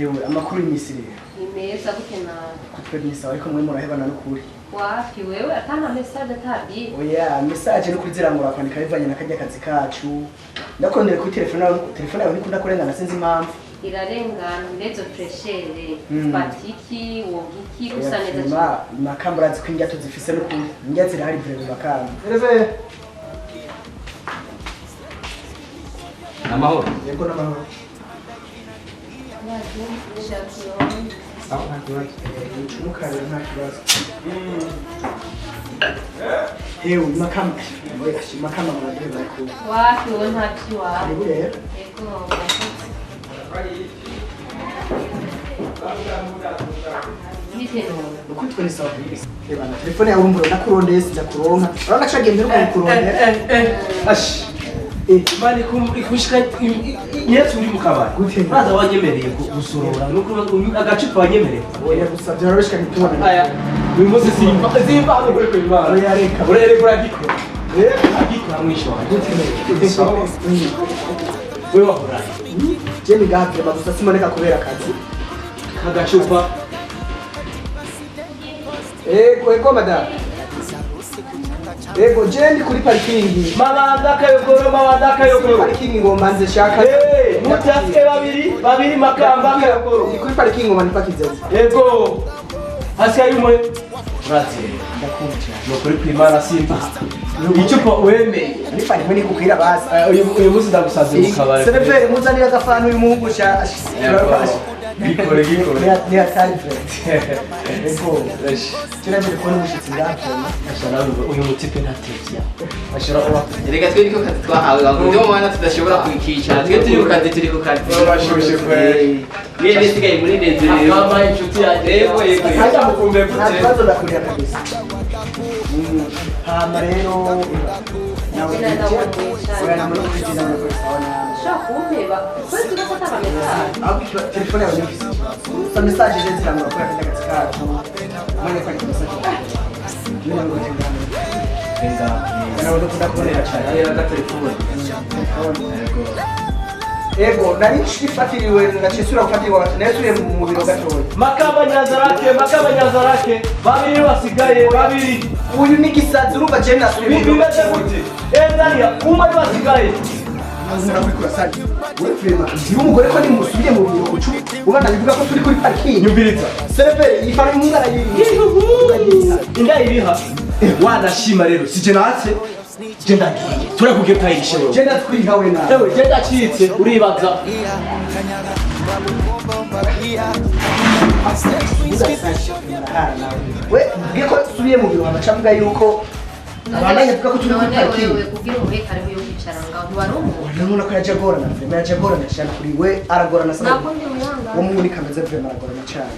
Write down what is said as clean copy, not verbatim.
Hewe amakuru y'imisiri. Imeza gukena. Kutwe misa ariko mwe murahebana n'ukuri. Wapi wewe atana message atabi. Oya, message no kuzirangura kwandika bivanye nakajya kazi kacu. Ndakorondera kuri telefone yawe nikunda kurengana sinzi impamvu. Irarengana irezo freshere. Batiki, wogiki gusa neza cyane. Makamba razi kwinjya tuzifise n'ukuri. Njya zirahari vrebe bakamba. Reve. Namahoro. Yego namahoro. Hewe makamba mwadeba ko wapi wewe ntaki wawe Hewe rero yego ukutwe ni sawa bana telefone yawe mbona nakurondeye sija kuronka urabona cagende ruko kurondera ashi mani ikushika yesu uri mukabari baza wanyemereye gusorora nuko agacupa wanyemereye oya gusabye arabishika nitubona aya uyu munsi simba hano kuri kwimana oya reka urere kuragiko agiko hamwisho wewe wahora jeni gavye bagusa simoneka kubera akazi kagacupa ego madam ego jeni kuri parking mabanda kayogoro parking ngoma nze shaka mutaske babiri makamba kayogoro kuri parking ngoma nipakize ego hasi ayumwe rati ndakumva no kuri kwimana simba icupa weme nifanye mwe nikubwira basi uyu munsi ndagusabye mukabare sereveri muzanira agafana uyu muhungu sha gikore ni atari ego kiragire kubona umushitsi ngapfe ashara uyu mutipe ntatevya ashara kuba reka twe niko kazi twahawe ngo ndio mwana tudashobora kwikicara twe turi ku kazi bashushe kweli yeye nisigaye muri nezerero kama inshuti yanjye yego hajya mukumbe mfute bazo ndakurira kabisa hama rero nawe na muri kujina muri sawana shakumpeba kwezi gufata amamessage aho telefone yawe nifise sa message je zirangura kwa kazi kacu mane kwa message nina ngo tengana enga kana ndo kudakorera cyane ari aga telefone ego nari nshyifatiriwe ngacesura gufatiriwa nasuye mu biro gatoya makamba nyazarake babiri basigaye babiri uyu ni gisazi urumva je nasuye bimeze gute endania umwe basigaye azira kwikura sanje uri firma uyu mugore ko ni musubiye mu biro ucu ubana bivuga ko turi kuri parking nyumviriza serve yifara imungara yiri inda iriha wanashima rero sije natse je ndagiye turakugiye tayirishe wewe je ndatwiha we na ewe je ndacitse uribaza we bwiye ko tusubiye mu biro abaca avuga yuko abandanya avuga ko turi kuri parking wewe kugira umurekare wiyo kwicara ngaho barumu urabona ko yaje agorana vrema yaje agorana cyane kuri we aragorana sana nakundi muyanga wo muri kamaze vrema aragorana cyane